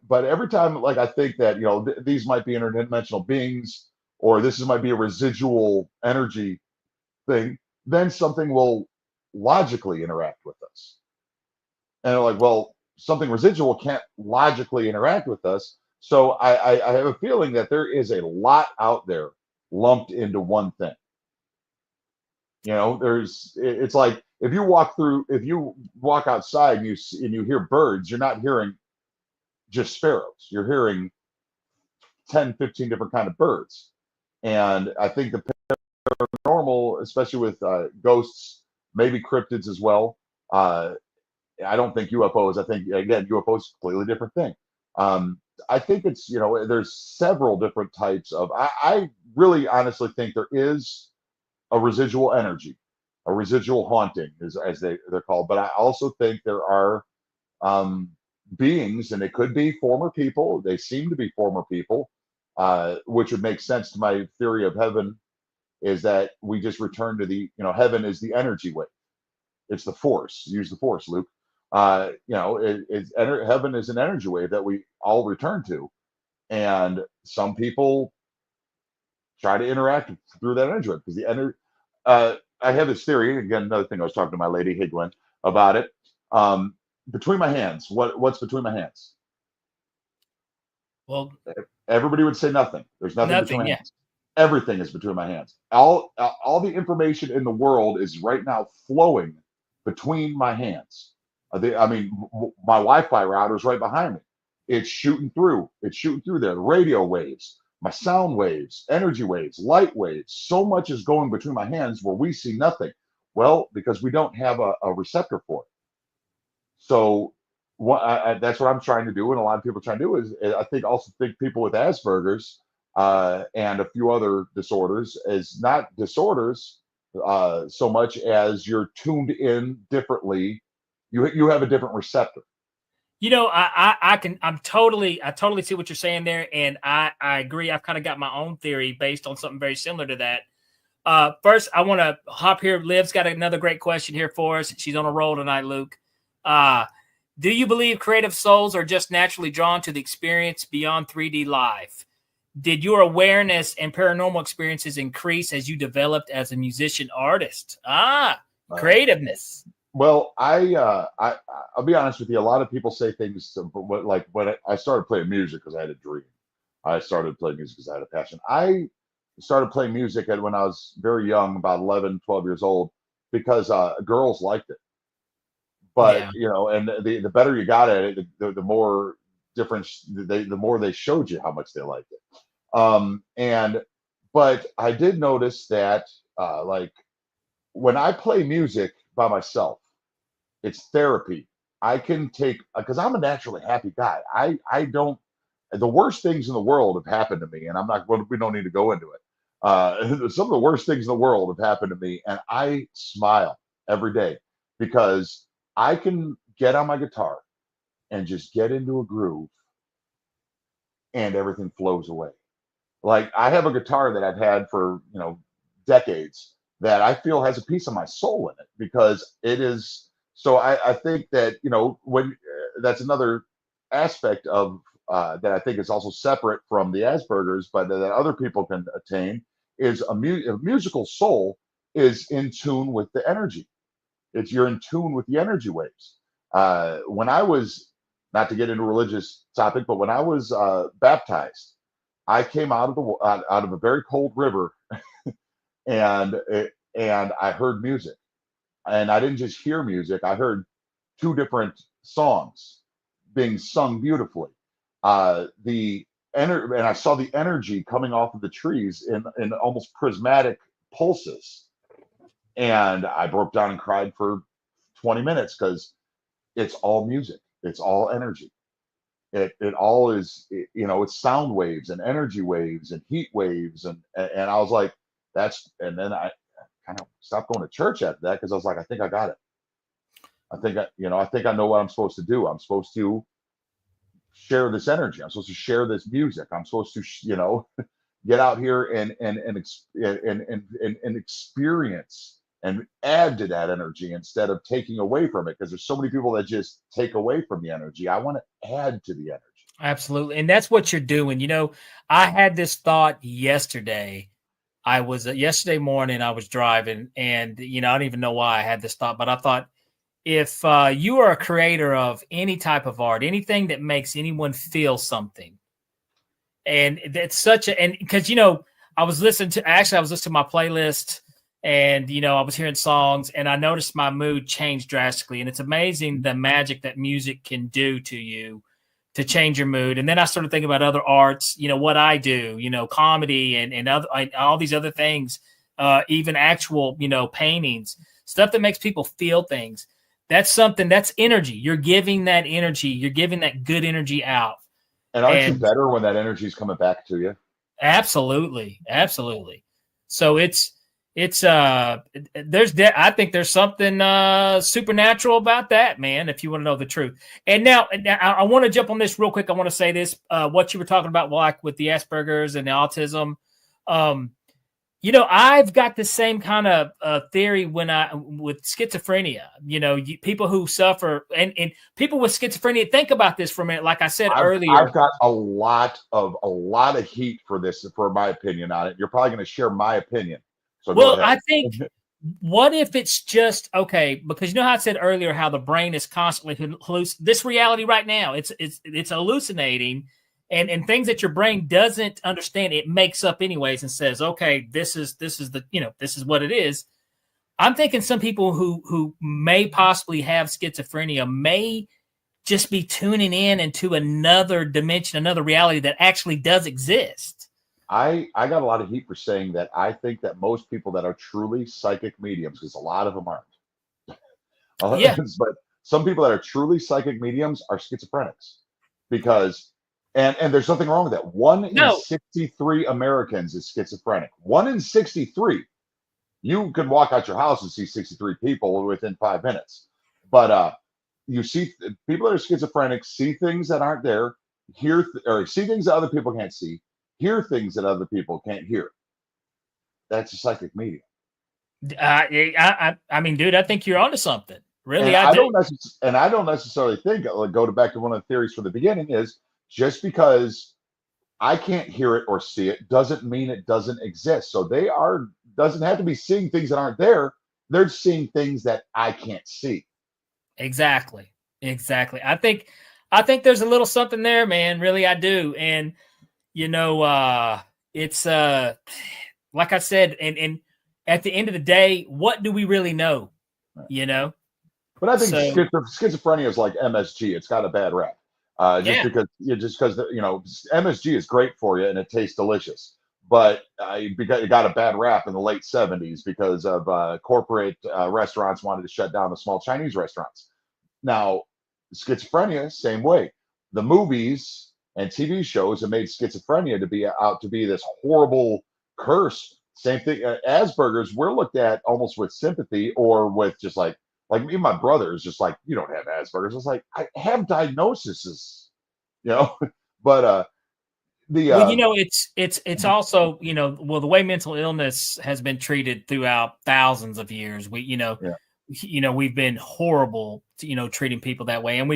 But every time, like, I think that, these might be interdimensional beings, or might be a residual energy thing, then something will logically interact with us. And they're like, well, something residual can't logically interact with us. So I have a feeling that there is a lot out there lumped into one thing. It's like if you walk outside and you hear birds, you're not hearing just sparrows. You're hearing 10, 15 different kind of birds. And I think the paranormal, especially with ghosts, maybe cryptids as well. I don't think UFOs. I think, again, UFOs is a completely different thing. I think it's, there's several different types of, I really honestly think there is a residual energy, a residual haunting, as they're called. But I also think there are beings, and they could be former people. They seem to be former people, which would make sense to my theory of heaven, is that we just return to heaven is the energy wave. It's the force. Use the force, Luke. Heaven is an energy wave that we all return to, and some people try to interact through that energy wave because the energy. I have this theory. Again, another thing I was talking to my lady Higlin about it. Between my hands, what's between my hands? Well, everybody would say nothing. There's nothing between my hands. Everything is between my hands. All the information in the world is right now flowing between my hands. My Wi-Fi router is right behind me. It's shooting through. It's shooting through there. The radio waves, my sound waves, energy waves, light waves. So much is going between my hands where we see nothing. Well, because we don't have a receptor for it. So that's what I'm trying to do, and a lot of people are trying to do is, I think people with Asperger's and a few other disorders is not disorders so much as you're tuned in differently. You have a different receptor. I totally see what you're saying there, and I agree. I've kind of got my own theory based on something very similar to that. First, I want to hop here. Liv's got another great question here for us. She's on a roll tonight, Luke. Do you believe creative souls are just naturally drawn to the experience beyond 3D life? Did your awareness and paranormal experiences increase as you developed as a musician artist? Creativeness. Well, I'll be honest with you. A lot of people say things, like when I started playing music because I had a dream. I started playing music because I had a passion. I started playing music when I was very young, about 11, 12 years old, because girls liked it. But Yeah. and the better you got at it, the more difference the more they showed you how much they liked it. But I did notice that like when I play music by myself, it's therapy. I can take because I'm a naturally happy guy. I don't the worst things in the world have happened to me, and we don't need to go into it. Some of the worst things in the world have happened to me, and I smile every day because I can get on my guitar and just get into a groove, and everything flows away. Like I have a guitar that I've had for decades that I feel has a piece of my soul in it because it is. So I think that when that's another aspect of that I think is also separate from the Asperger's, but that other people can attain is a musical soul is in tune with the energy. You're in tune with the energy waves. When I was, not to get into a religious topic, but when I was baptized, I came out of a very cold river, and I heard music, and I didn't just hear music. I heard two different songs being sung beautifully. And I saw the energy coming off of the trees in almost prismatic pulses, and I broke down and cried for 20 minutes because it's all music, it's all energy. It all is, it's sound waves and energy waves and heat waves, and I was like, and then I kind of stopped going to church after that because I was like, I think I got it. I think I know what I'm supposed to do. I'm supposed to share this energy. I'm supposed to share this music. I'm supposed to, get out here and experience and add to that energy instead of taking away from it. Because there's so many people that just take away from the energy. I want to add to the energy. Absolutely. And that's what you're doing. I had this thought yesterday. Yesterday morning, I was driving, and, I don't even know why I had this thought, but I thought, if you are a creator of any type of art, anything that makes anyone feel something, and that's and because, I was listening to my playlist, and, I was hearing songs, and I noticed my mood changed drastically. And it's amazing the magic that music can do to you to change your mood. And then I started thinking about other arts, what I do, comedy and all these other things, even actual, paintings, stuff that makes people feel things. That's energy. You're giving that energy. You're giving that good energy out. And aren't you better when that energy is coming back to you? Absolutely. Absolutely. So I think there's something supernatural about that, man, if you want to know the truth. And now I want to jump on this real quick. I want to say this, what you were talking about, like with the Asperger's and the autism. I've got the same kind of theory with schizophrenia. People who suffer and people with schizophrenia. Think about this for a minute. Like I said earlier, I've got a lot of heat for this, for my opinion on it. You're probably going to share my opinion. So well, I think, what if it's just okay? Because how I said earlier how the brain is constantly this reality right now. It's hallucinating. And things that your brain doesn't understand, it makes up anyways and says, okay, this is what it is. I'm thinking some people who may possibly have schizophrenia may just be tuning in into another dimension, another reality that actually does exist. I got a lot of heat for saying that. I think that most people that are truly psychic mediums, because a lot of them aren't. Yeah. But some people that are truly psychic mediums are schizophrenics because. And there's nothing wrong with that. 1 in 63 Americans is schizophrenic. 1 in 63. You can walk out your house and see 63 people within 5 minutes. But you see people that are schizophrenic see things that aren't there, or see things that other people can't see, hear things that other people can't hear. That's a psychic medium. I mean, dude, I think you're onto something. Really, I don't necessarily think, go back to one of the theories from the beginning, is just because I can't hear it or see it doesn't mean it doesn't exist. So doesn't have to be seeing things that aren't there. They're seeing things that I can't see. Exactly. I think there's a little something there, man. Really, I do. And it's like I said, and at the end of the day, what do we really know? You know? But I think So, schizophrenia is like MSG. It's got a bad rap. Just yeah. because MSG is great for you and it tastes delicious, but it got a bad rap in the late '70s because of corporate restaurants wanted to shut down the small Chinese restaurants. Now, schizophrenia, same way. The movies and TV shows have made schizophrenia to be out to be this horrible curse. Same thing. Asperger's, we're looked at almost with sympathy or with just like me and my brother is just like, you don't have Asperger's. It's like I have diagnoses, you know. But Well, it's also, the way mental illness has been treated throughout thousands of years. We've been horrible, treating people that way, and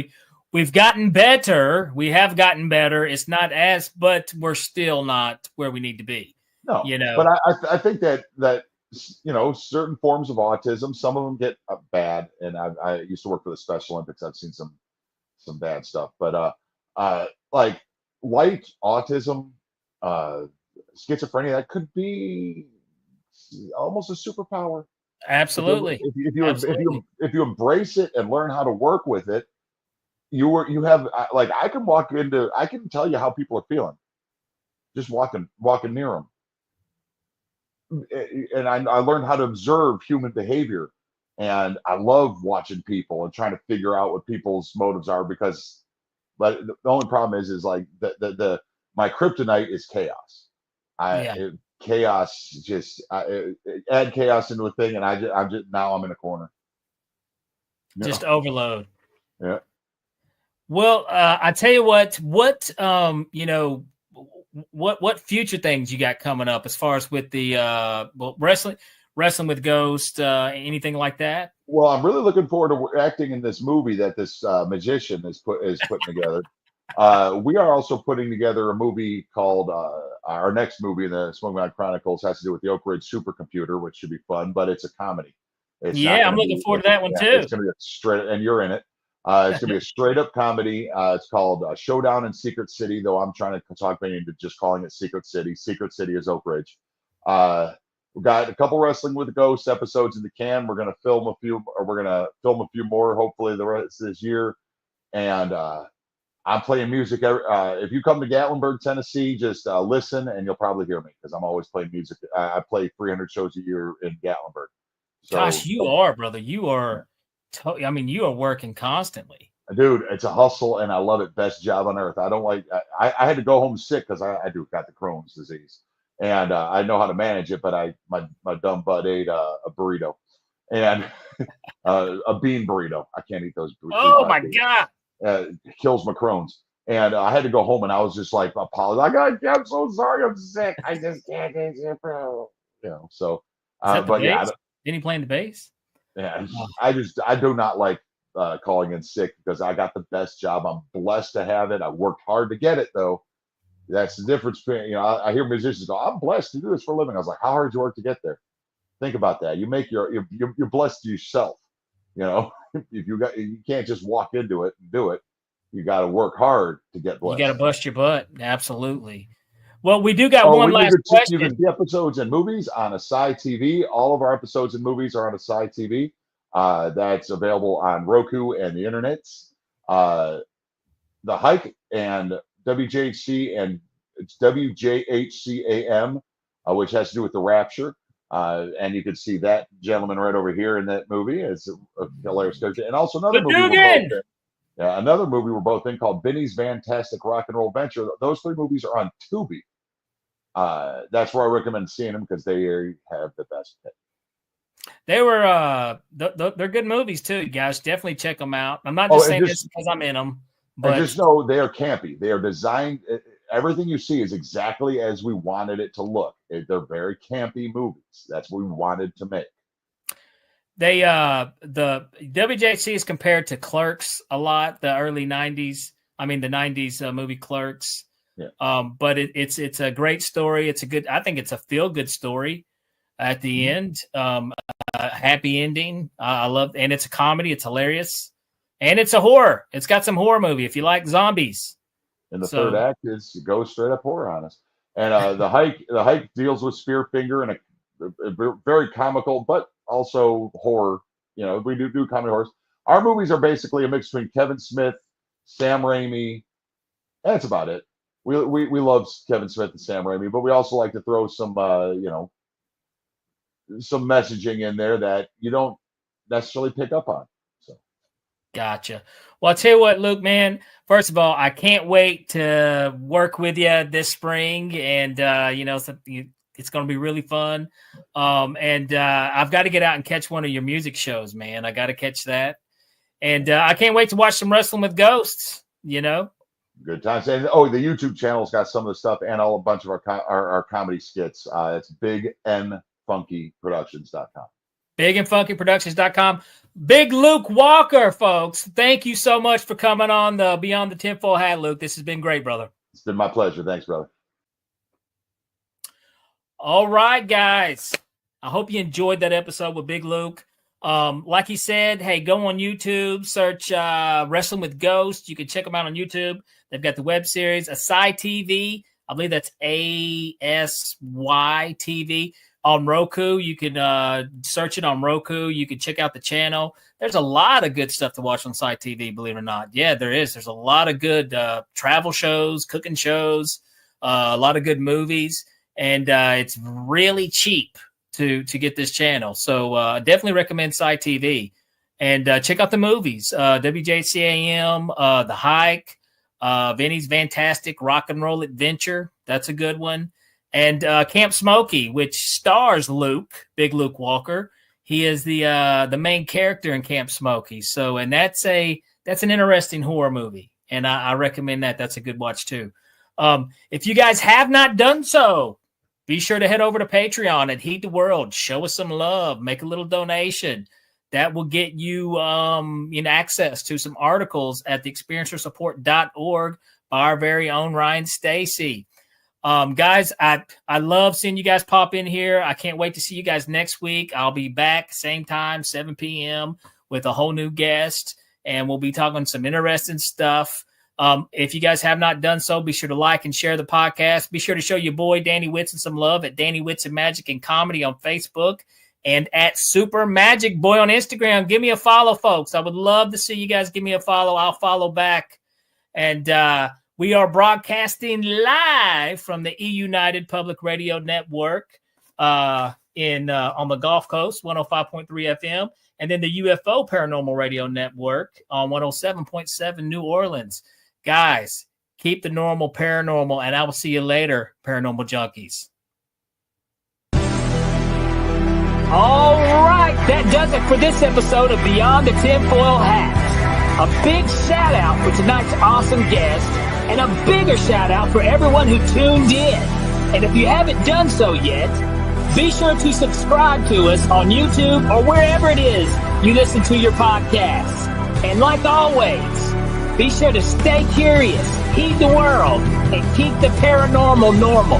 we've gotten better. We have gotten better. It's not but we're still not where we need to be. No, but I think that certain forms of autism, some of them get bad, and I used to work for the Special Olympics. I've seen some bad stuff, but like light autism, schizophrenia, that could be almost a superpower. Absolutely. If you embrace it and learn how to work with it, you have like I can tell you how people are feeling just walking near them. And I learned how to observe human behavior, and I love watching people and trying to figure out what people's motives are but the only problem is like my kryptonite is chaos. Chaos just add chaos into a thing, and I'm just now I'm in a corner. Just overload. Yeah. Well, I tell you what future things you got coming up as far as with the wrestling with Ghost, anything like that? Well, I'm really looking forward to acting in this movie that this magician is putting together. We are also putting together a movie called our next movie in the Smoking Gun Chronicles has to do with the Oak Ridge supercomputer, which should be fun, but it's a comedy. I'm looking forward to that one too. It's going to be straight, and you're in it. It's going to be a straight up comedy. It's called Showdown in Secret City, though I'm trying to talk me into just calling it Secret City. Secret City is Oak Ridge. We've got a couple Wrestling with Ghosts episodes in the can. We're going to film a few more, hopefully the rest of this year. And I'm playing music. If you come to Gatlinburg, Tennessee, just listen, and you'll probably hear me because I'm always playing music. I play 300 shows a year in Gatlinburg. So, gosh, you are, brother. You are. You are working constantly, dude. It's a hustle, and I love it. Best job on earth. I don't like. I had to go home sick because I got the Crohn's disease, and I know how to manage it. But my dumb butt ate a burrito, and a bean burrito. I can't eat those. Oh my god! Kills my Crohn's, and I had to go home, and I was just like, apologize. I'm so sorry. I'm sick. I just can't eat it, bro. So. But yeah. Didn't he play in the bass? Yeah, I do not like calling in sick because I got the best job. I'm blessed to have it. I worked hard to get it, though. That's the difference between, I hear musicians go, I'm blessed to do this for a living. I was like, how hard did you work to get there? Think about that. You're blessed to yourself. You can't just walk into it and do it. You got to work hard to get blessed. You got to bust your butt. Absolutely. Well, we do got one last question. You can see episodes and movies on Asai TV. All of our episodes and movies are on Asai TV. That's available on Roku and the internets. The Hike and WJHC and it's WJHCAM, which has to do with the Rapture. And you can see that gentleman right over here in that movie. It's a hilarious character. And also another movie. Another movie we're both in called Benny's Fantastic Rock and Roll Venture. Those 3 movies are on Tubi. That's where I recommend seeing them because they have the best pick. They were they're good movies too, guys. Definitely check them out. I'm not just saying this because I'm in them, but just know they are campy. They are designed. Everything you see is exactly as we wanted it to look. They're very campy movies. That's what we wanted to make. They the WJC is compared to Clerks a lot, the early 90s. I mean the 90s movie Clerks. Yeah. But it's a great story. I think it's a feel good story at the end. Happy ending. I love, and it's a comedy. It's hilarious, and it's a horror. It's got some horror movie if you like zombies. And the third act goes straight up horror on us. And the hike deals with Spearfinger and a very comical, but also horror. We do comedy horrors. Our movies are basically a mix between Kevin Smith, Sam Raimi, and that's about it. We love Kevin Smith and Sam Raimi, but we also like to throw some some messaging in there that you don't necessarily pick up on. So, gotcha. Well, I'll tell you what, Luke, man. First of all, I can't wait to work with you this spring, and it's going to be really fun. And I've got to get out and catch one of your music shows, man. I got to catch that, and I can't wait to watch some Wrestling with Ghosts. Good times. And the YouTube channel's got some of the stuff and a bunch of our comedy skits. It's BigandFunkyProductions.com. BigandFunkyProductions.com. Big Luke Walker, folks. Thank you so much for coming on the Beyond the Tinfoil Hat, Luke. This has been great, brother. It's been my pleasure. Thanks, brother. All right, guys. I hope you enjoyed that episode with Big Luke. Like he said, hey, go on YouTube, search Wrestling with Ghosts. You can check them out on YouTube. They've got the web series, Asai TV. I believe that's ASY TV. On Roku, you can search it on Roku. You can check out the channel. There's a lot of good stuff to watch on Site TV, believe it or not. Yeah, there is. There's a lot of good travel shows, cooking shows, a lot of good movies, and it's really cheap to get this channel. So definitely recommend Site TV. And check out the movies, WJCAM, The Hike, Vinny's Fantastic Rock and Roll Adventure. That's a good one. And Camp Smokey, which stars Luke, Big Luke Walker. He is the main character in Camp Smokey. So, and that's an interesting horror movie, and I recommend that. That's a good watch too. If you guys have not done so, be sure to head over to Patreon and Heat the World. Show us some love. Make a little donation. That will get you access to some articles at theexperiencersupport.org by our very own Ryan Stacy. Guys, I love seeing you guys pop in here. I can't wait to see you guys next week. I'll be back same time, 7 p.m. with a whole new guest, and we'll be talking some interesting stuff. If you guys have not done so, be sure to like and share the podcast. Be sure to show your boy Danny Whitson some love at Danny Whitson Magic and Comedy on Facebook and at Super Magic Boy on Instagram. Give me a follow, folks. I would love to see you guys give me a follow. I'll follow back. And we are broadcasting live from the E-United Public Radio Network on the Gulf Coast, 105.3 FM, and then the UFO Paranormal Radio Network on 107.7 New Orleans. Guys, keep the normal paranormal, and I will see you later, paranormal junkies. All right, that does it for this episode of Beyond the Tinfoil Hat. A big shout out for tonight's awesome guest, and a bigger shout out for everyone who tuned in. And if you haven't done so yet, be sure to subscribe to us on YouTube or wherever it is you listen to your podcasts. And like always, be sure to stay curious, heed the world, and keep the paranormal normal.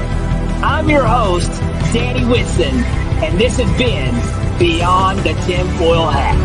I'm your host, Danny Whitson, and this has been Beyond the Tinfoil Hat.